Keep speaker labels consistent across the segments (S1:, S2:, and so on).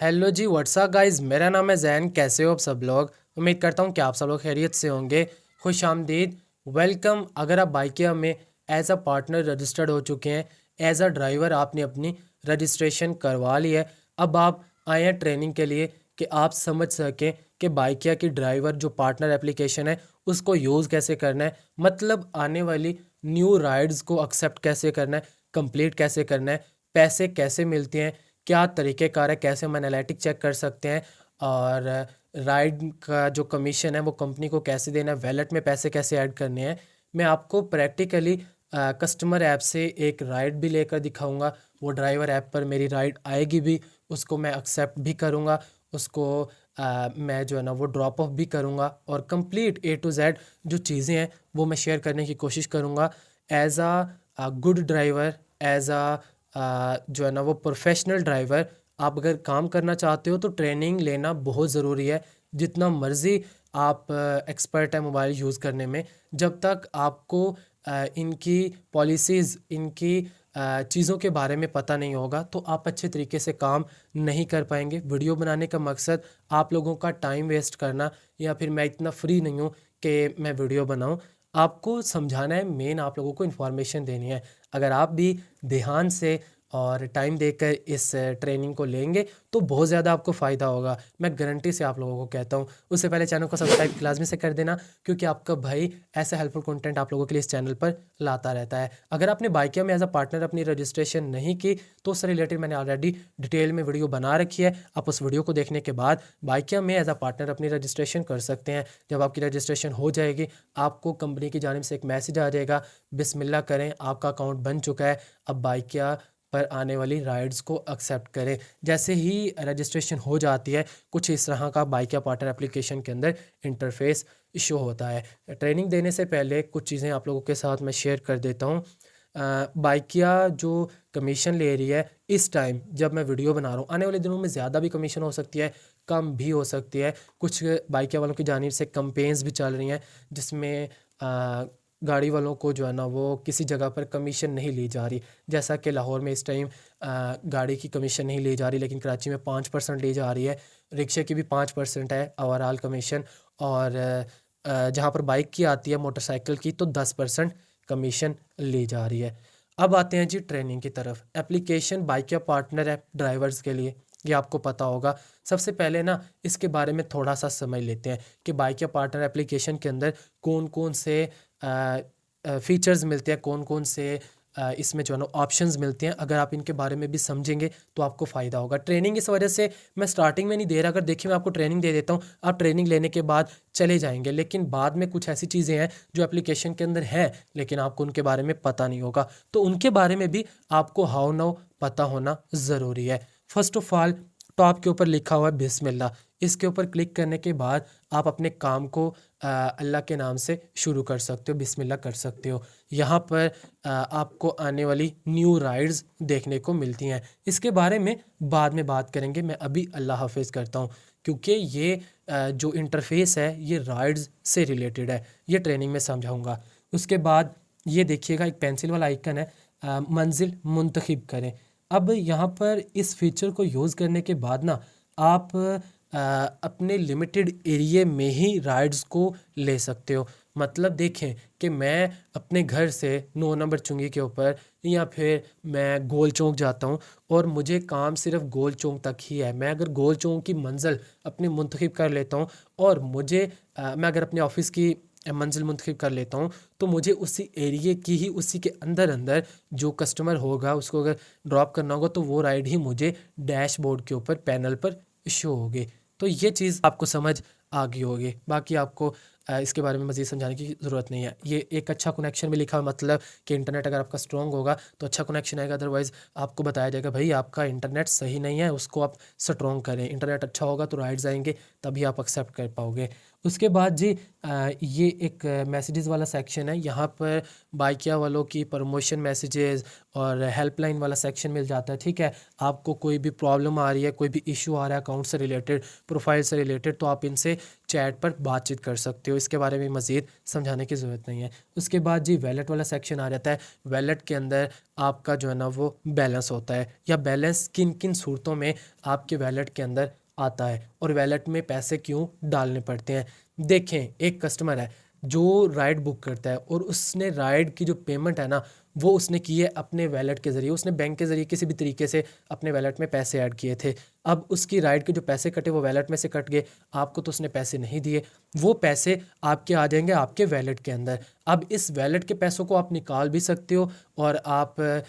S1: Hello जी, WhatsApp guys. मेरा नाम है जैन। कैसे हो आप सब लोग? उम्मीद करता हूँ कि आप सब लोग खैरियत से होंगे। खुश आमदीद, वेलकम। अगर आप बाइकिया में एज अ पार्टनर रजिस्टर्ड हो चुके हैं, एज अ ड्राइवर आपने अपनी रजिस्ट्रेशन करवा ली है, अब आप आए हैं ट्रेनिंग के लिए कि आप समझ सकें कि बाइकिया की ड्राइवर जो पार्टनर एप्लीकेशन है उसको यूज़ कैसे करना है, मतलब आने वाली न्यू राइड्स को एक्सेप्ट कैसे करना है, कंप्लीट कैसे करना है, पैसे कैसे मिलते हैं, क्या तरीक़ेकार है, कैसे हम एनालिटिक चेक कर सकते हैं, और राइड का जो कमीशन है वो कंपनी को कैसे देना है, वैलेट में पैसे कैसे ऐड करने हैं। मैं आपको प्रैक्टिकली कस्टमर ऐप से एक राइड भी लेकर दिखाऊंगा। वो ड्राइवर ऐप पर मेरी राइड आएगी भी, उसको मैं एक्सेप्ट भी करूंगा, उसको मैं जो है ना वो ड्रॉप ऑफ भी करूंगा, और कंप्लीट ए टू जेड जो चीज़ें हैं वो मैं शेयर करने की कोशिश करूंगा एज आ गुड ड्राइवर, एज जो है ना वो प्रोफेशनल ड्राइवर। आप अगर काम करना चाहते हो तो ट्रेनिंग लेना बहुत ज़रूरी है। जितना मर्ज़ी आप एक्सपर्ट है मोबाइल यूज़ करने में, जब तक आपको इनकी पॉलिसीज़, इनकी चीज़ों के बारे में पता नहीं होगा तो आप अच्छे तरीके से काम नहीं कर पाएंगे। वीडियो बनाने का मकसद आप लोगों का टाइम वेस्ट करना, या फिर मैं इतना फ्री नहीं हूँ कि मैं वीडियो बनाऊँ। आपको समझाना है, मेन आप लोगों को इन्फॉर्मेशन देनी है। अगर आप भी ध्यान से और टाइम देकर इस ट्रेनिंग को लेंगे तो बहुत ज़्यादा आपको फ़ायदा होगा, मैं गारंटी से आप लोगों को कहता हूँ। उससे पहले चैनल को सब्सक्राइब लाजमी से कर देना, क्योंकि आपका भाई ऐसा हेल्पफुल कंटेंट आप लोगों के लिए इस चैनल पर लाता रहता है। अगर आपने बाइकिया में एज अ पार्टनर अपनी रजिस्ट्रेशन नहीं की तो उससे रिलेटेड मैंने ऑलरेडी डिटेल में वीडियो बना रखी है। आप उस वीडियो को देखने के बाद बाइकिया में एज अ पार्टनर अपनी रजिस्ट्रेशन कर सकते हैं। जब आपकी रजिस्ट्रेशन हो जाएगी आपको कंपनी की जानिब से एक मैसेज आ जाएगा, बिस्मिल्लाह करें, आपका अकाउंट बन चुका है, अब बाइकिया पर आने वाली राइड्स को एक्सेप्ट करें। जैसे ही रजिस्ट्रेशन हो जाती है कुछ इस तरह का बाइकिया पार्टनर एप्लीकेशन के अंदर इंटरफेस शो होता है। ट्रेनिंग देने से पहले कुछ चीज़ें आप लोगों के साथ मैं शेयर कर देता हूँ। बाइकिया जो कमीशन ले रही है इस टाइम जब मैं वीडियो बना रहा हूँ, आने वाले दिनों में ज़्यादा भी कमीशन हो सकती है, कम भी हो सकती है। कुछ बाइकिया वालों की जानिब से कैंपेन्स भी चल रही हैं जिसमें गाड़ी वालों को जो है ना वो किसी जगह पर कमीशन नहीं ली जा रही। जैसा कि लाहौर में इस टाइम गाड़ी की कमीशन नहीं ली जा रही, लेकिन कराची में 5% ली जा रही है। रिक्शे की भी 5% है ओवरऑल कमीशन, और जहाँ पर बाइक की आती है, मोटरसाइकिल की, तो 10% कमीशन ली जा रही है। अब आते हैं जी ट्रेनिंग की तरफ। एप्लीकेशन बाइक या पार्टनर है ड्राइवर्स के लिए, ये आपको पता होगा। सबसे पहले ना इसके बारे में थोड़ा सा समझ लेते हैं कि बाइक या पार्टनर एप्लीकेशन के अंदर कौन कौन से फीचर्स मिलते हैं, कौन कौन से इसमें जो है ना ऑप्शंस मिलते हैं। अगर आप इनके बारे में भी समझेंगे तो आपको फ़ायदा होगा। ट्रेनिंग इस वजह से मैं स्टार्टिंग में नहीं दे रहा, अगर देखिए मैं आपको ट्रेनिंग दे देता हूँ, आप ट्रेनिंग लेने के बाद चले जाएंगे, लेकिन बाद में कुछ ऐसी चीज़ें हैं जो एप्लीकेशन के अंदर हैं लेकिन आपको उनके बारे में पता नहीं होगा, तो उनके बारे में भी आपको हाउ नाउ पता होना ज़रूरी है। फर्स्ट ऑफ ऑल टॉप के ऊपर लिखा हुआ है बिस्मिल्लाह, इसके ऊपर क्लिक करने के बाद आप अपने काम को अल्लाह के नाम से शुरू कर सकते हो, बिस्मिल्लाह कर सकते हो। यहाँ पर आपको आने वाली न्यू राइड्स देखने को मिलती हैं, इसके बारे में बाद में बात करेंगे। मैं अभी अल्लाह हाफिज़ करता हूँ, क्योंकि ये जो इंटरफेस है ये राइड्स से रिलेटेड है, ये ट्रेनिंग में समझाऊँगा। उसके बाद ये देखिएगा एक पेंसिल वाला आइकन है, मंजिल मुंतखब करें। अब यहाँ पर इस फीचर को यूज़ करने के बाद ना आप अपने लिमिटेड एरिया में ही राइड्स को ले सकते हो। मतलब देखें कि मैं अपने घर से 9 नंबर चुंगी के ऊपर, या फिर मैं गोल चौक जाता हूँ और मुझे काम सिर्फ गोल चौक तक ही है। मैं अगर गोल चौक की मंजिल अपनी मुंतखब कर लेता हूँ और मैं अगर अपने ऑफिस की मंजिल मुंतखब कर लेता हूँ तो मुझे उसी एरिए की ही, उसी के अंदर अंदर जो कस्टमर होगा उसको अगर ड्रॉप करना होगा तो वो राइड ही मुझे डैशबोर्ड के ऊपर पैनल पर शो होगी। तो ये चीज़ आपको समझ आ गई होगी, बाकी आपको इसके बारे में मज़ीद समझाने की ज़रूरत नहीं है। ये एक अच्छा कनेक्शन भी लिखा है, मतलब कि इंटरनेट अगर आपका स्ट्रॉन्ग होगा तो अच्छा कनेक्शन आएगा, अदरवाइज़ आपको बताया जाएगा भाई आपका इंटरनेट सही नहीं है, उसको आप स्ट्रॉन्ग करें। इंटरनेट अच्छा होगा तो राइड्स आएंगे, तभी आप एक्सेप्ट कर पाओगे। उसके बाद जी ये एक मैसेजेस वाला सेक्शन है। यहाँ पर बाइकिया वालों की प्रमोशन मैसेजेस और हेल्पलाइन वाला सेक्शन मिल जाता है। ठीक है, आपको कोई भी प्रॉब्लम आ रही है, कोई भी इशू आ रहा है अकाउंट से रिलेटेड, प्रोफाइल से रिलेटेड, तो आप इनसे चैट पर बातचीत कर सकते हो। इसके बारे में मज़ीद समझाने की ज़रूरत नहीं है। उसके बाद जी वैलेट वाला सेक्शन आ जाता है। वैलेट के अंदर आपका जो है ना वो बैलेंस होता है, या बैलेंस किन किन सूरतों में आपके वैलेट के अंदर आता है और वैलेट में पैसे क्यों डालने पड़ते हैं। देखें, एक कस्टमर है जो राइड बुक करता है और उसने राइड की जो पेमेंट है ना वो उसने की है अपने वैलेट के ज़रिए, उसने बैंक के ज़रिए किसी भी तरीके से अपने वैलेट में पैसे ऐड किए थे। अब उसकी राइड के जो पैसे कटे वो वैलेट में से कट गए, आपको तो उसने पैसे नहीं दिए, वो पैसे आपके आ जाएंगे आपके वैलेट के अंदर। अब इस वैलेट के पैसों को आप निकाल भी सकते हो और आप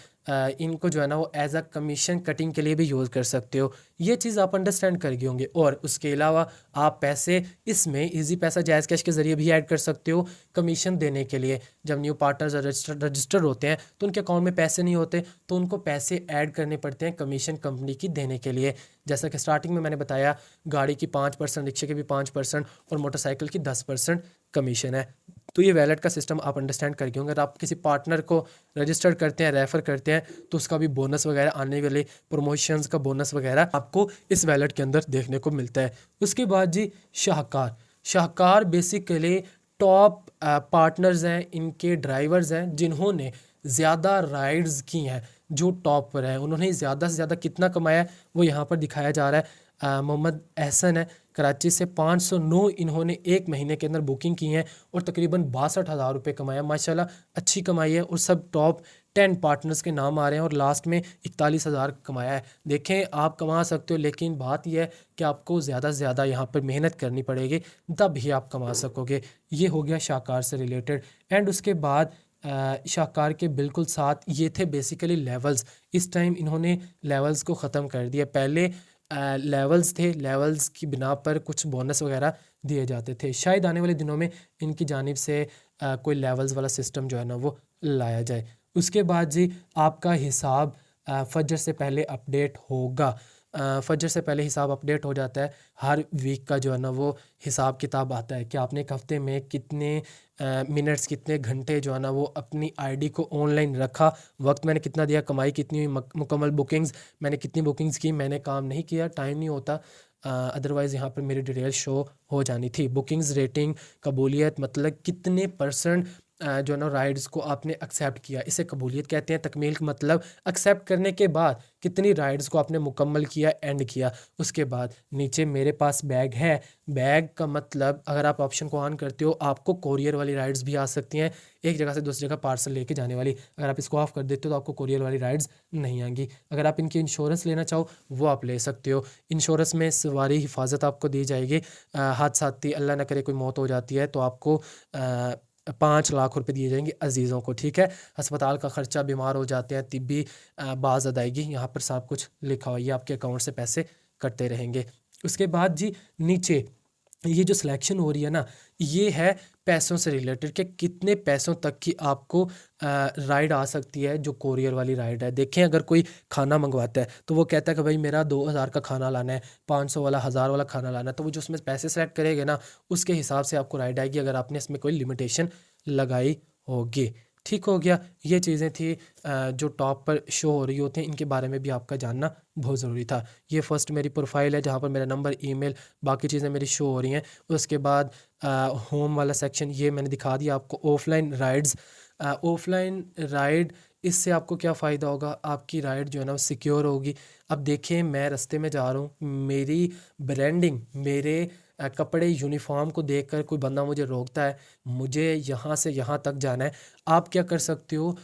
S1: इनको जो है ना वो एज अ कमीशन कटिंग के लिए भी यूज़ कर सकते हो। ये चीज़ आप अंडरस्टैंड कर गए होंगे। और उसके अलावा आप पैसे इसमें इजी पैसा जायज़ कैश के ज़रिए भी ऐड कर सकते हो कमीशन देने के लिए। जब न्यू पार्टनर्स रजिस्टर होते हैं तो उनके अकाउंट में पैसे नहीं होते, तो उनको पैसे ऐड करने पड़ते हैं कमीशन कंपनी की देने के लिए। जैसा कि स्टार्टिंग में मैंने बताया, गाड़ी की 5%, रिक्शे की भी 5% और मोटरसाइकिल की 10% कमीशन है। तो ये वैलेट का सिस्टम आप अंडरस्टैंड करके होंगे। अगर आप किसी पार्टनर को रजिस्टर करते हैं, रेफ़र करते हैं, तो उसका भी बोनस वगैरह, आने वाले प्रमोशंस का बोनस वगैरह आपको इस वैलेट के अंदर देखने को मिलता है। उसके बाद जी शाहकार। शाहकार बेसिकली टॉप पार्टनर्स हैं, इनके ड्राइवर्स हैं जिन्होंने ज़्यादा राइड्स की हैं, जो टॉप पर हैं। उन्होंने ज़्यादा से ज़्यादा कितना कमाया है वो यहाँ पर दिखाया जा रहा है। मोहम्मद एहसन है कराची से, 509 इन्होंने एक महीने के अंदर बुकिंग की हैं और तकरीबन 62,000 रुपये कमाया। माशाल्लाह अच्छी कमाई है और सब टॉप 10 पार्टनर्स के नाम आ रहे हैं और लास्ट में 41,000 कमाया है। देखें, आप कमा सकते हो, लेकिन बात यह है कि आपको ज़्यादा से ज़्यादा यहाँ पर मेहनत करनी पड़ेगी, तब ही आप कमा सकोगे। ये हो गया शाहकार से रिलेटेड। एंड उसके बाद शाहकार के बिल्कुल साथ ये थे बेसिकली लेवल्स। इस टाइम इन्होंने लेवल्स को ख़त्म कर दिया। पहले लेवल्स थे, लेवल्स की बिना पर कुछ बोनस वगैरह दिए जाते थे। शायद आने वाले दिनों में इनकी जानिब से कोई लेवल्स वाला सिस्टम जो है ना वो लाया जाए। उसके बाद जी आपका हिसाब फजर से पहले अपडेट होगा। फजर से पहले हिसाब अपडेट हो जाता है। हर वीक का जो है ना वो हिसाब किताब आता है कि आपने एक हफ़्ते में कितने मिनट्स, कितने घंटे जो है ना वो अपनी आईडी को ऑनलाइन रखा, वक्त मैंने कितना दिया, कमाई कितनी हुई, मुकम्मल बुकिंग्स मैंने कितनी बुकिंग्स की, मैंने काम नहीं किया, टाइम नहीं होता, अदरवाइज़ यहाँ पर मेरी डिटेल शो हो जानी थी। बुकिंग्स रेटिंग, कबूलियत, मतलब कितने परसेंट जो है ना राइड्स को आपने एक्सेप्ट किया, इसे कबूलियत कहते हैं। तकमील का मतलब एक्सेप्ट करने के बाद कितनी राइड्स को आपने मुकम्मल किया, एंड किया। उसके बाद नीचे मेरे पास बैग है। बैग का मतलब अगर आप ऑप्शन को ऑन करते हो, आपको कोरियर वाली राइड्स भी आ सकती हैं, एक जगह से दूसरी जगह पार्सल लेके जाने वाली। अगर आप इसको ऑफ कर देते हो तो आपको कोरियर वाली राइड्स नहीं आएंगी। अगर आप इनकी इंश्योरेंस लेना चाहो वो आप ले सकते हो। इंश्योरेंस में सवारी हिफाजत आपको दी जाएगी। हादसाती अल्लाह ना करे कोई मौत हो जाती है तो आपको 5 लाख रुपए दिए जाएंगे अजीज़ों को। ठीक है, अस्पताल का ख़र्चा, बीमार हो जाते हैं, तिब्बी बाज़ अदायगी, यहाँ पर सब कुछ लिखा हुआ है, ये आपके अकाउंट से पैसे कटते रहेंगे। उसके बाद जी नीचे ये जो सिलेक्शन हो रही है ना, ये है पैसों से रिलेटेड कि कितने पैसों तक की आपको राइड आ सकती है जो कोरियर वाली राइड है। देखें, अगर कोई खाना मंगवाता है तो वो कहता है कि भाई मेरा 2,000 का खाना लाना है, 500 वाला, 1,000 वाला खाना लाना है, तो वो जो उसमें पैसे सेलेक्ट करेगा ना उसके हिसाब से आपको राइड आएगी, अगर आपने इसमें कोई लिमिटेशन लगाई होगी। ठीक हो गया। ये चीज़ें थी जो टॉप पर शो हो रही होती हैं, इनके बारे में भी आपका जानना बहुत ज़रूरी था। ये फर्स्ट मेरी प्रोफाइल है जहाँ पर मेरा नंबर, ईमेल, बाकी चीज़ें मेरी शो हो रही हैं। उसके बाद होम वाला सेक्शन ये मैंने दिखा दिया आपको। ऑफलाइन राइड्स, ऑफलाइन राइड, इससे आपको क्या फ़ायदा होगा, आपकी राइड जो है ना वो सिक्योर होगी। अब देखें, मैं रास्ते में जा रहा हूँ, मेरी ब्रांडिंग, मेरे कपड़े, यूनिफॉर्म को देखकर कोई बंदा मुझे रोकता है, मुझे यहाँ से यहाँ तक जाना है, आप क्या कर सकते हो,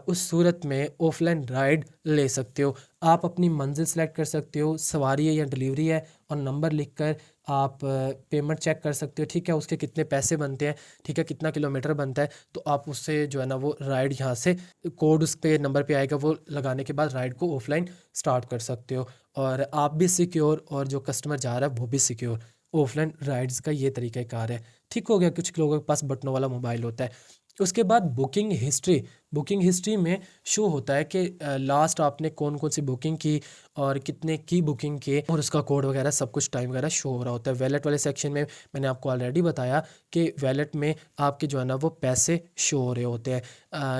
S1: उस सूरत में ऑफलाइन राइड ले सकते हो। आप अपनी मंजिल सेलेक्ट कर सकते हो, सवारी है या डिलीवरी है, और नंबर लिखकर आप पेमेंट चेक कर सकते हो। ठीक है, उसके कितने पैसे बनते हैं, ठीक है, कितना किलोमीटर बनता है, तो आप उससे जो है ना वो राइड यहाँ से कोड उस पे नंबर पे आएगा, वो लगाने के बाद राइड को ऑफलाइन स्टार्ट कर सकते हो, और आप भी सिक्योर और जो कस्टमर जा रहा है वो भी सिक्योर। ऑफलाइन राइड्स का ये तरीका कार है। ठीक हो गया। कुछ लोगों के पास बटनों वाला मोबाइल होता है। उसके बाद बुकिंग हिस्ट्री, बुकिंग हिस्ट्री में शो होता है कि लास्ट आपने कौन कौन सी बुकिंग की और कितने की बुकिंग की, और उसका कोड वगैरह सब कुछ टाइम वगैरह शो हो रहा होता है। वैलेट वाले सेक्शन में मैंने आपको ऑलरेडी बताया कि वैलेट में आपके जो है ना वो पैसे शो हो रहे होते हैं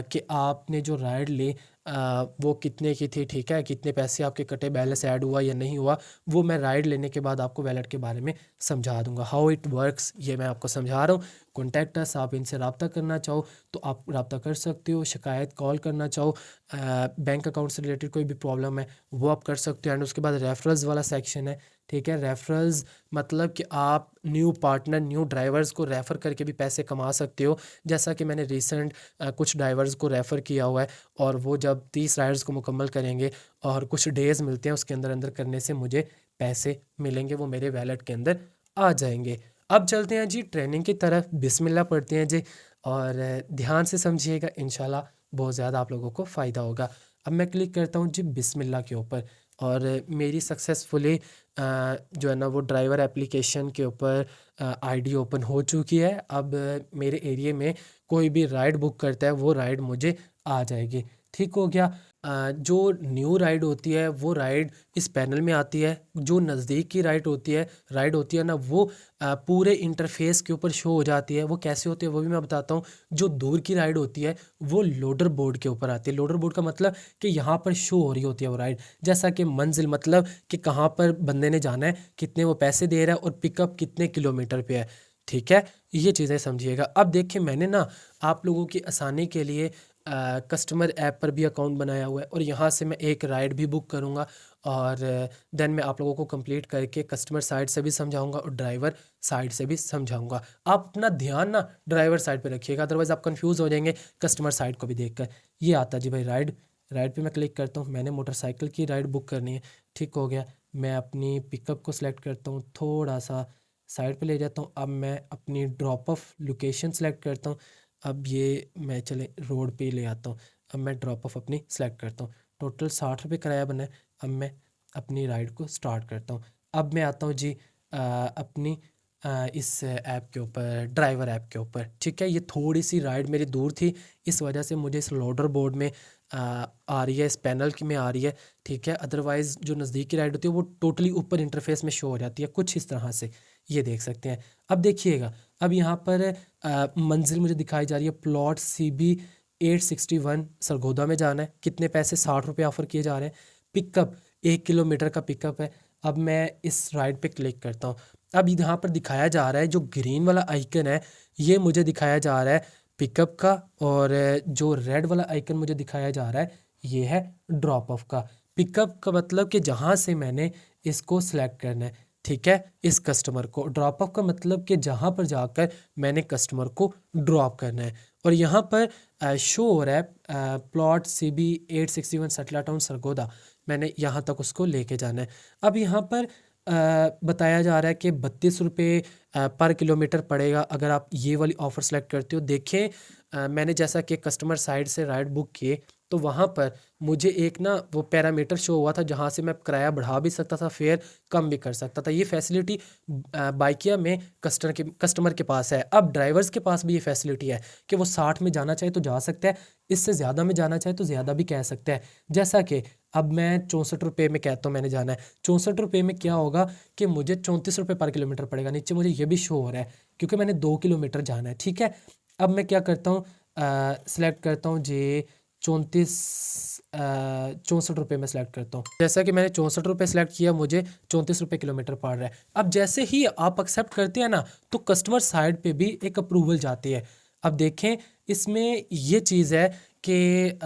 S1: कि आपने जो राइड ली वो कितने की थी, ठीक है, कितने पैसे आपके कटे, बैलेंस ऐड हुआ या नहीं हुआ, वो मैं राइड लेने के बाद आपको वैलेट के बारे में समझा दूंगा। हाउ इट वर्क्स ये मैं आपको समझा रहा हूँ। कॉन्टैक्ट अस, आप इनसे रब्ता करना चाहो तो आप रब्ता कर सकते हो, शिकायत कॉल करना चाहो, बैंक अकाउंट से रिलेटेड कोई भी प्रॉब्लम है वो आप कर सकते हो। एंड उसके बाद रेफरल्स वाला सेक्शन है, ठीक है। रेफरल्स मतलब कि आप न्यू पार्टनर, न्यू ड्राइवर्स को रेफ़र करके भी पैसे कमा सकते हो। जैसा कि मैंने रिसेंट कुछ ड्राइवर्स को रेफ़र किया हुआ है, और वो जब 30 राइड्स को मुकम्मल करेंगे और कुछ डेज़ मिलते हैं उसके अंदर अंदर करने से मुझे पैसे मिलेंगे, वो मेरे वैलेट के अंदर आ जाएंगे। अब चलते हैं जी ट्रेनिंग की तरफ, बिस्मिल्लाह पढ़ते हैं जी, और ध्यान से समझिएगा, इंशाल्लाह बहुत ज़्यादा आप लोगों को फ़ायदा होगा। अब मैं क्लिक करता हूँ जी बिस्मिल्लाह के ऊपर, और मेरी सक्सेसफुली जो है ना वो ड्राइवर एप्लीकेशन के ऊपर आईडी ओपन हो चुकी है। अब मेरे एरिया में कोई भी राइड बुक करता है वो राइड मुझे आ जाएगी, ठीक हो गया। जो न्यू राइड होती है वो राइड इस पैनल में आती है। जो नज़दीक की राइड होती है ना वो पूरे इंटरफेस के ऊपर शो हो जाती है। वो कैसे होती है वो भी मैं बताता हूँ। जो दूर की राइड होती है वो लोडर बोर्ड के ऊपर आती है। लोडर बोर्ड का मतलब कि यहाँ पर शो हो रही होती है वो राइड, जैसा कि मंजिल मतलब कि कहाँ पर बंदे ने जाना है, कितने वो पैसे दे रहा है, और पिकअप कितने किलोमीटर पे है, ठीक है। ये चीज़ें समझिएगा। अब देखिए मैंने ना आप लोगों की आसानी के लिए कस्टमर ऐप पर भी अकाउंट बनाया हुआ है, और यहाँ से मैं एक राइड भी बुक करूँगा, और देन मैं आप लोगों को कंप्लीट करके कस्टमर साइड से भी समझाऊंगा और ड्राइवर साइड से भी समझाऊंगा। आप अपना ध्यान ना ड्राइवर साइड पे रखिएगा, अदरवाइज़ आप कंफ्यूज हो जाएंगे कस्टमर साइड को भी देखकर। ये आता जी भाई राइड, राइड पे मैं क्लिक करता हूँ। मैंने मोटरसाइकिल की राइड बुक करनी है, ठीक हो गया। मैं अपनी पिकअप को सिलेक्ट करता हूँ, थोड़ा सा साइड पे ले जाता हूँ। अब मैं अपनी ड्रॉप ऑफ लोकेशन सेलेक्ट करता हूँ। अब ये मैं चले रोड पे ले आता हूँ। अब मैं ड्रॉप ऑफ अपनी सेलेक्ट करता हूँ। टोटल 60 रुपये किराया बना है। अब मैं अपनी राइड को स्टार्ट करता हूँ। अब मैं आता हूँ जी अपनी इस ऐप के ऊपर, ड्राइवर ऐप के ऊपर, ठीक है। ये थोड़ी सी राइड मेरी दूर थी, इस वजह से मुझे इस लोडर बोर्ड में आ रही है, इस पैनल की में आ रही है, ठीक है। अदरवाइज़ जो नज़दीक की राइड होती है वो टोटली ऊपर इंटरफेस में शो हो जाती है, कुछ इस तरह से, ये देख सकते हैं। अब देखिएगा, अब यहाँ पर मंजिल मुझे दिखाई जा रही है, प्लॉट CB 861 सरगोदा में जाना है। कितने पैसे, 60 रुपये ऑफ़र किए जा रहे हैं। पिकअप 1 किलोमीटर का पिकअप है। अब मैं इस राइड पे क्लिक करता हूँ। अब यहाँ पर दिखाया जा रहा है, जो ग्रीन वाला आइकन है ये मुझे दिखाया जा रहा है पिकअप का, और जो रेड वाला आइकन मुझे दिखाया जा रहा है ये है ड्रॉप ऑफ का। पिकअप का मतलब कि जहाँ से मैंने इसको सिलेक्ट करना है, ठीक है, इस कस्टमर को। ड्रॉप ऑफ का मतलब कि जहाँ पर जाकर मैंने कस्टमर को ड्रॉप करना है। और यहाँ पर शो हो रहा है प्लॉट CB 861 सटला टाउन सरगोदा, मैंने यहाँ तक उसको लेके जाना है। अब यहाँ पर बताया जा रहा है कि 32 रुपये पर किलोमीटर पड़ेगा अगर आप ये वाली ऑफ़र सेलेक्ट करते हो। देखें मैंने जैसा कि कस्टमर साइड से राइड बुक किए तो वहाँ पर मुझे एक ना वो पैरामीटर शो हुआ था जहाँ से मैं किराया बढ़ा भी सकता था, फेयर कम भी कर सकता था। ये फैसिलिटी बाइकिया में कस्टमर के पास है। अब ड्राइवर्स के पास भी ये फैसिलिटी है कि वो 60 में जाना चाहे तो जा सकता है, इससे ज़्यादा में जाना चाहे तो ज़्यादा भी कह सकता है। जैसा कि अब मैं 64 रुपये में कहता हूँ मैंने जाना है, 64 रुपये में क्या होगा कि मुझे 34 रुपये पर किलोमीटर पड़ेगा। नीचे मुझे ये भी शो हो रहा है क्योंकि मैंने 2 किलोमीटर जाना है, ठीक है। अब मैं क्या करता हूँ, सिलेक्ट करता हूँ जी 64 में सेलेक्ट करता हूँ। जैसा कि मैंने 64 रुपये सेलेक्ट किया, मुझे 34 रुपये किलोमीटर पड़ रहा है। अब जैसे ही आप एक्सेप्ट करते हैं ना तो कस्टमर साइड पे भी एक अप्रूवल जाती है। अब देखें इसमें ये चीज़ है कि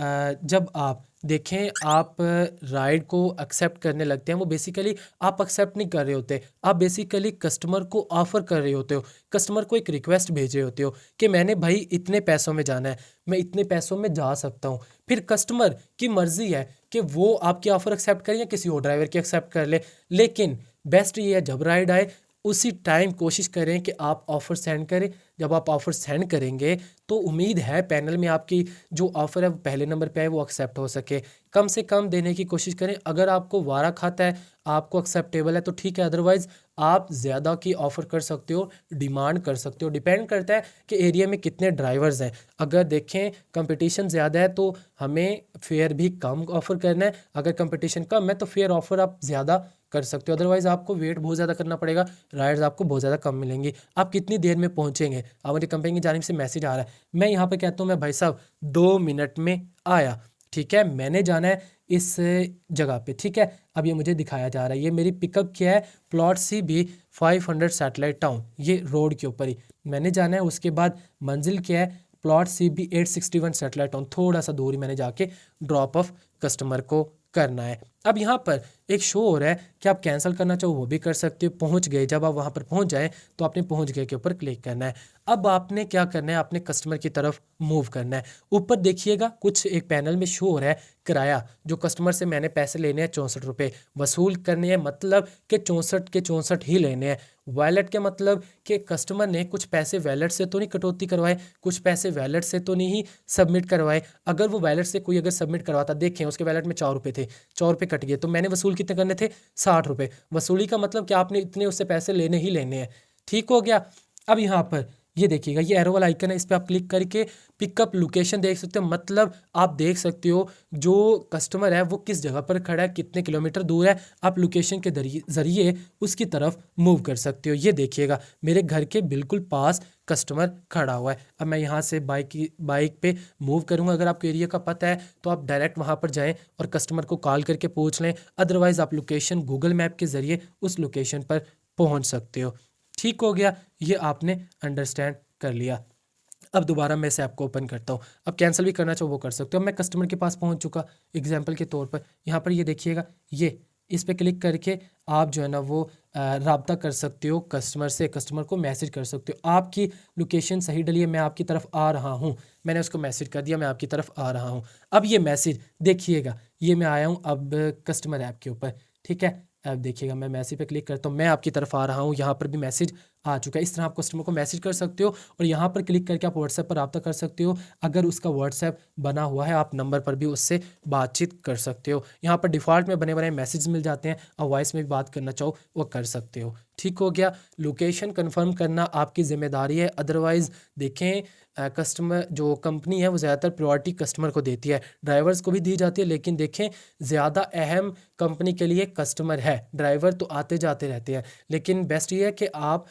S1: जब आप देखें आप राइड को एक्सेप्ट करने लगते हैं, वो बेसिकली आप एक्सेप्ट नहीं कर रहे होते, आप बेसिकली कस्टमर को ऑफ़र कर रहे होते हो, कस्टमर को एक रिक्वेस्ट भेज रहे होते हो कि मैंने भाई इतने पैसों में जाना है, मैं इतने पैसों में जा सकता हूँ। फिर कस्टमर की मर्ज़ी है कि वो आपकी ऑफ़र एक्सेप्ट करे या किसी और ड्राइवर की एक्सेप्ट कर ले। लेकिन बेस्ट ये है जब राइड आए उसी टाइम कोशिश करें कि आप ऑफ़र सेंड करें। जब आप ऑफ़र सेंड करेंगे तो उम्मीद है पैनल में आपकी जो ऑफ़र है वो पहले नंबर पे है वो एक्सेप्ट हो सके। कम से कम देने की कोशिश करें। अगर आपको वारा खाता है, आपको एक्सेप्टेबल है तो ठीक है, अदरवाइज़ आप ज़्यादा की ऑफ़र कर सकते हो, डिमांड कर सकते हो। डिपेंड करता है कि एरिया में कितने ड्राइवर्स हैं। अगर देखें कंपटीशन ज़्यादा है तो हमें फेयर भी कम ऑफ़र करना है, अगर कंपटीशन कम है तो फेयर ऑफ़र आप ज़्यादा कर सकते हो। अदरवाइज़ आपको वेट बहुत ज़्यादा करना पड़ेगा, राइड्स आपको बहुत ज़्यादा कम मिलेंगी। आप कितनी देर में पहुंचेंगे? अब मुझे कंपनी की जानिब से मैसेज आ रहा है, मैं यहाँ पे कहता हूँ मैं भाई साहब 2 मिनट में आया। ठीक है, मैंने जाना है इस जगह पे। ठीक है, अब ये मुझे दिखाया जा रहा है, ये मेरी पिकअप क्या है, plot C B 500 satellite town, ये रोड के ऊपर ही मैंने जाना है। उसके बाद मंजिल क्या है, plot C B 861 satellite town, थोड़ा सा दूरी मैंने जाके ड्रॉप ऑफ कस्टमर को करना है। अब यहाँ पर एक शो हो रहा है कि आप कैंसिल करना चाहो वो भी कर सकते हो। पहुँच गए, जब आप वहाँ पर पहुँच जाएँ तो आपने पहुँच गए के ऊपर क्लिक करना है। अब आपने क्या करना है, आपने कस्टमर की तरफ मूव करना है। ऊपर देखिएगा कुछ एक पैनल में शो हो रहा है किराया, जो कस्टमर से मैंने पैसे लेने हैं 64 रुपये वसूल करने हैं, मतलब कि 64 के 64 ही लेने हैं। वॉलेट के मतलब कि कस्टमर ने कुछ पैसे वॉलेट से तो नहीं कटौती करवाए, कुछ पैसे वॉलेट से तो नहीं सबमिट करवाए। अगर वो वॉलेट से कोई अगर सबमिट करवाता, देखें उसके वॉलेट में 4 रुपये थे, 4 रुपये कट गए, तो मैंने वसूल कितने करने थे, 60 रुपये। वसूली का मतलब कि आपने इतने उससे पैसे लेने ही लेने हैं। ठीक हो गया। अब यहाँ पर ये देखिएगा, ये एरो वाला आइकन है, इस पर आप क्लिक करके पिकअप लोकेशन देख सकते हो। मतलब आप देख सकते हो जो कस्टमर है वो किस जगह पर खड़ा है, कितने किलोमीटर दूर है। आप लोकेशन के ज़रिए उसकी तरफ मूव कर सकते हो। ये देखिएगा मेरे घर के बिल्कुल पास कस्टमर खड़ा हुआ है। अब मैं यहाँ से बाइक पे मूव करूँगा। अगर आपको एरिया का पता है तो आप डायरेक्ट वहाँ पर जाएँ और कस्टमर को कॉल करके पूछ लें, अदरवाइज़ आप लोकेशन गूगल मैप के ज़रिए उस लोकेशन पर पहुँच सकते हो। ठीक हो गया, ये आपने अंडरस्टैंड कर लिया। अब दोबारा मैं इसे आपको ओपन करता हूँ। अब कैंसिल भी करना चाहो वो कर सकते हो। अब मैं कस्टमर के पास पहुँच चुका, एग्जांपल के तौर पर यहाँ पर ये देखिएगा, ये इस पे क्लिक करके आप जो है ना वो राब्ता कर सकते हो कस्टमर से, कस्टमर को मैसेज कर सकते हो। आपकी लोकेशन सही डली है, मैं आपकी तरफ आ रहा हूँ, मैंने उसको मैसेज कर दिया मैं आपकी तरफ आ रहा हूँ। अब ये मैसेज देखिएगा, ये मैं आया हूँ अब कस्टमर ऐप के ऊपर। ठीक है, अब देखिएगा मैं मैसेज पे क्लिक करता हूँ, मैं आपकी तरफ आ रहा हूँ, यहाँ पर भी मैसेज आ चुका है। इस तरह आप कस्टमर को मैसेज कर सकते हो और यहाँ पर क्लिक करके आप व्हाट्सएप पर रब्ता कर सकते हो। अगर उसका व्हाट्सएप बना हुआ है, आप नंबर पर भी उससे बातचीत कर सकते हो। यहाँ पर डिफ़ॉल्ट में बने बनाए मैसेज मिल जाते हैं, और वॉइस में भी बात करना चाहो वो कर सकते हो। ठीक हो गया। लोकेशन कंफर्म करना आपकी ज़िम्मेदारी है, अदरवाइज़ देखें कस्टमर जो कंपनी है वो ज़्यादातर प्रायोरिटी कस्टमर को देती है, ड्राइवर्स को भी दी जाती है, लेकिन देखें ज़्यादा अहम कंपनी के लिए कस्टमर है। ड्राइवर तो आते जाते रहते हैं, लेकिन बेस्ट ये है कि आप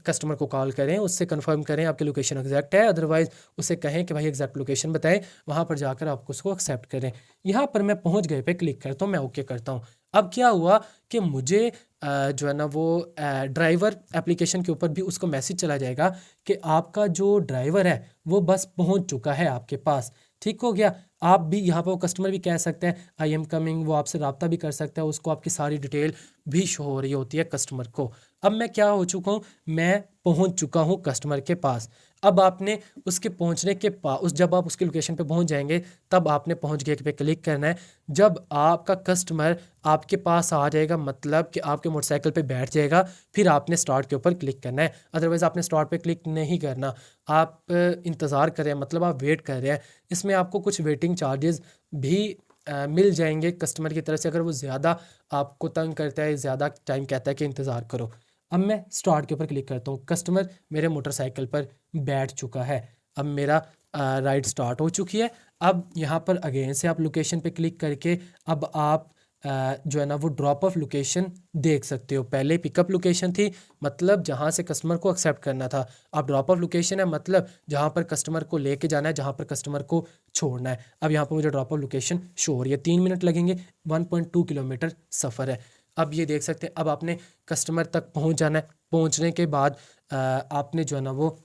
S1: कस्टमर को कॉल करें, उससे कंफर्म करें आपकी लोकेशन एग्जैक्ट है, अदरवाइज़ उसे कहें कि भाई एग्जैक्ट लोकेशन बताएं, वहाँ पर जाकर आप उसको एक्सेप्ट करें। यहाँ पर मैं पहुँच गए पे क्लिक करता हूँ, मैं ओके करता हूँ। अब क्या हुआ कि मुझे जो है ना वो ड्राइवर एप्लीकेशन के ऊपर भी उसको मैसेज चला जाएगा कि आपका जो ड्राइवर है वो बस पहुँच चुका है आपके पास। ठीक हो गया। आप भी यहाँ पर वो कस्टमर भी कह सकते हैं आई एम कमिंग, वो आपसे रब्ता भी कर सकता है, उसको आपकी सारी डिटेल भी शो हो रही होती है कस्टमर को। अब मैं क्या हो चुका हूँ, मैं पहुँच चुका हूँ कस्टमर के पास। अब आपने उसके पहुँचने के पास जब आप उसकी लोकेशन पे पहुँच जाएंगे तब आपने पहुँच गए पे क्लिक करना है। जब आपका कस्टमर आपके पास आ जाएगा, मतलब कि आपके मोटरसाइकिल पे बैठ जाएगा, फिर आपने स्टार्ट के ऊपर क्लिक करना है, अदरवाइज़ आपने स्टार्ट पे क्लिक नहीं करना। आप इंतज़ार कर रहे हैं, मतलब आप वेट कर रहे हैं। इसमें आपको कुछ वेटिंग चार्जेस भी मिल जाएंगे कस्टमर की तरफ से, अगर वो ज़्यादा आपको तंग करता है, ज़्यादा टाइम कहता है कि इंतज़ार करो। अब मैं स्टार्ट के ऊपर क्लिक करता हूँ, कस्टमर मेरे मोटरसाइकिल पर बैठ चुका है। अब मेरा राइड स्टार्ट हो चुकी है। अब यहाँ पर अगेन से आप लोकेशन पे क्लिक करके अब आप जो है ना वो ड्रॉप ऑफ लोकेशन देख सकते हो। पहले पिकअप लोकेशन थी, मतलब जहाँ से कस्टमर को एक्सेप्ट करना था। अब ड्रॉप ऑफ लोकेशन है, मतलब जहाँ पर कस्टमर को लेके जाना है, जहाँ पर कस्टमर को छोड़ना है। अब यहाँ पर मुझे ड्रॉप ऑफ लोकेशन शो हो रही है, 3 मिनट लगेंगे, 1.2 किलोमीटर सफ़र है। अब ये देख सकते हैं, अब आपने कस्टमर तक पहुँच जाना है। पहुँचने के बाद आपने जो है ना वो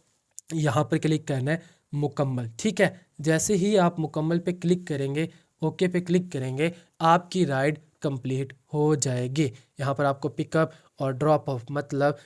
S1: यहाँ पर क्लिक करना है मुकम्मल। ठीक है, जैसे ही आप मुकम्मल पे क्लिक करेंगे, ओके पे क्लिक करेंगे, आपकी राइड कंप्लीट हो जाएगी। यहाँ पर आपको पिकअप और ड्रॉप ऑफ, मतलब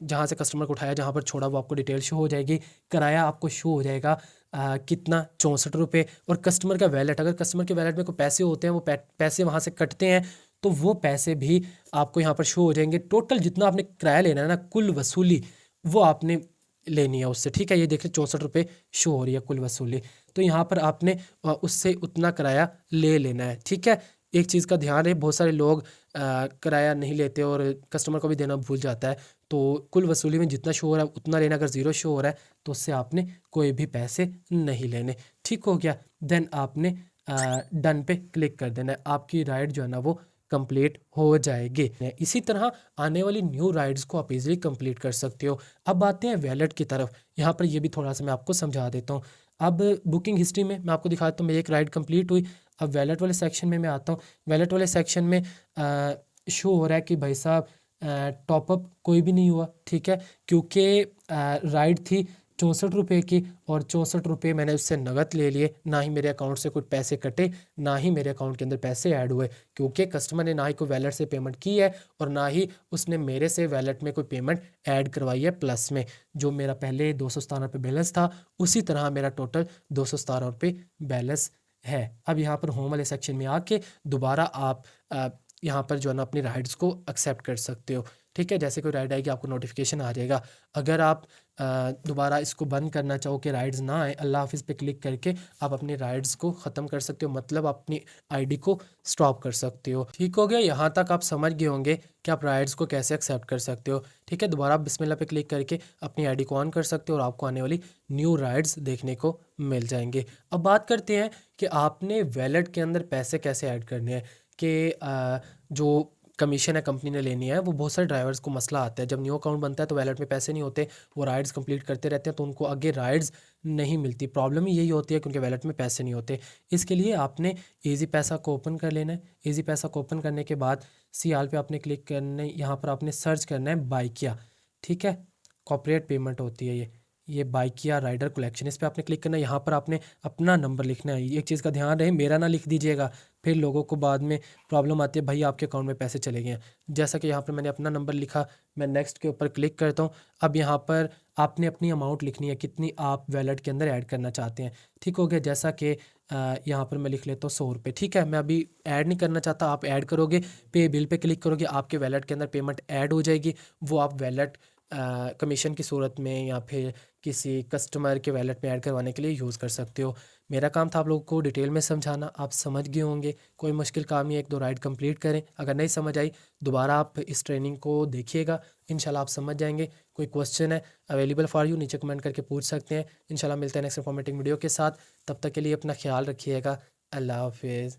S1: जहाँ से कस्टमर को उठाया, जहाँ पर छोड़ा, वो आपको डिटेल शो हो जाएगी। किराया आपको शो हो जाएगा कितना, 64 रुपये। और कस्टमर का वैलेट, अगर कस्टमर के वैलेट में कोई पैसे होते हैं वो पैसे वहाँ से कटते हैं तो वो पैसे भी आपको यहाँ पर शो हो जाएंगे। टोटल जितना आपने किराया लेना है ना, कुल वसूली वो आपने लेनी है उससे, ठीक है। ये देखिए 64 रुपये शो हो रही है कुल वसूली। तो यहाँ पर आपने उससे उतना किराया ले लेना है, ठीक है। एक चीज़ का ध्यान रहे, बहुत सारे लोग किराया नहीं लेते और कस्टमर को भी देना भूल जाता है। तो कुल वसूली में जितना शो हो रहा है उतना लेना, अगर ज़ीरो शो हो रहा है तो उससे आपने कोई भी पैसे नहीं लेने, ठीक हो गया। देन आपने डन पे क्लिक कर देना है, आपकी राइड जो है ना वो कंप्लीट हो जाएगी। इसी तरह आने वाली न्यू राइड्स को आप इजीली कंप्लीट कर सकते हो। अब आते हैं वैलेट की तरफ, यहाँ पर ये भी थोड़ा सा मैं आपको समझा देता हूँ। अब बुकिंग हिस्ट्री में मैं आपको दिखाता हूँ मेरी एक राइड कंप्लीट हुई। अब वैलेट वाले सेक्शन में मैं आता हूँ। वैलेट वाले सेक्शन में शो हो रहा है कि भाई साहब टॉपअप कोई भी नहीं हुआ, ठीक है, क्योंकि राइड थी 64 रुपये की और 64 रुपये मैंने उससे नगद ले लिए। ना ही मेरे अकाउंट से कुछ पैसे कटे, ना ही मेरे अकाउंट के अंदर पैसे ऐड हुए, क्योंकि कस्टमर ने ना ही कोई वैलेट से पेमेंट की है और ना ही उसने मेरे से वैलेट में कोई पेमेंट ऐड करवाई है प्लस में। जो मेरा पहले 217 रुपये बैलेंस था, उसी तरह मेरा टोटल 217 रुपये बैलेंस है। अब यहाँ पर होम वाले सेक्शन में आके दोबारा आप यहाँ पर जो है ना अपनी राइड्स को एक्सेप्ट कर सकते हो, ठीक है। जैसे कोई राइड आएगी आपको नोटिफिकेशन आ जाएगा। अगर आप दोबारा इसको बंद करना चाहो कि राइड्स ना आए, अल्लाह हाफिज़ पे क्लिक करके आप अपनी राइड्स को ख़त्म कर सकते हो, मतलब अपनी आईडी को स्टॉप कर सकते हो, ठीक हो गया। यहाँ तक आप समझ गए होंगे कि आप राइड्स को कैसे एक्सेप्ट कर सकते हो, ठीक है। दोबारा आप बिस्मिल्लाह पे क्लिक करके अपनी आईडी को ऑन कर सकते हो और आपको आने वाली न्यू राइड्स देखने को मिल जाएंगे। अब बात करते हैं कि आपने वैलेट के अंदर पैसे कैसे ऐड करने हैं। कि जो कमीशन है कंपनी ने लेनी है, वो बहुत सारे ड्राइवर्स को मसला आता है। जब न्यू अकाउंट बनता है तो वैलेट में पैसे नहीं होते, वो राइड्स कंप्लीट करते रहते हैं तो उनको आगे राइड्स नहीं मिलती। प्रॉब्लम ही यही होती है क्योंकि वैलेट में पैसे नहीं होते। इसके लिए आपने ईजी पैसा को ओपन कर लेना है। ईजी पैसा को ओपन करने के बाद सीआल पे आपने क्लिक करना है, यहाँ पर आपने सर्च करना है बाइकिया, ठीक है। कॉर्पोरेट पेमेंट होती है ये बाइकिया राइडर कलेक्शन, इस पर आपने क्लिक करना है। यहाँ पर आपने अपना नंबर लिखना है। एक चीज़ का ध्यान रहे, मेरा ना लिख दीजिएगा, फिर लोगों को बाद में प्रॉब्लम आती है, भाई आपके अकाउंट में पैसे चले गए हैं। जैसा कि यहाँ पर मैंने अपना नंबर लिखा, मैं नेक्स्ट के ऊपर क्लिक करता हूँ। अब यहाँ पर आपने अपनी अमाउंट लिखनी है, कितनी आप वैलेट के अंदर ऐड करना चाहते हैं, ठीक हो गया। जैसा कि यहाँ पर मैं लिख लेता हूँ 100 रुपये, ठीक है। मैं अभी ऐड नहीं करना चाहता, आप ऐड करोगे, पे बिल पे क्लिक करोगे, आपके वैलेट के अंदर पेमेंट ऐड हो जाएगी। वो आप वैलेट कमीशन की सूरत में या फिर किसी कस्टमर के वैलेट में ऐड करवाने के लिए यूज़ कर सकते हो। मेरा काम था आप लोगों को डिटेल में समझाना, आप समझ गए होंगे। कोई मुश्किल काम नहीं है, एक दो राइड कंप्लीट करें। अगर नहीं समझ आई दोबारा आप इस ट्रेनिंग को देखिएगा, इंशाल्लाह आप समझ जाएंगे। कोई क्वेश्चन है अवेलेबल फॉर यू, नीचे कमेंट करके पूछ सकते हैं। इंशाल्लाह मिलते हैं नेक्स्ट इन्फॉर्मेटिव वीडियो के साथ। तब तक के लिए अपना ख्याल रखिएगा। अल्लाह हाफिज़।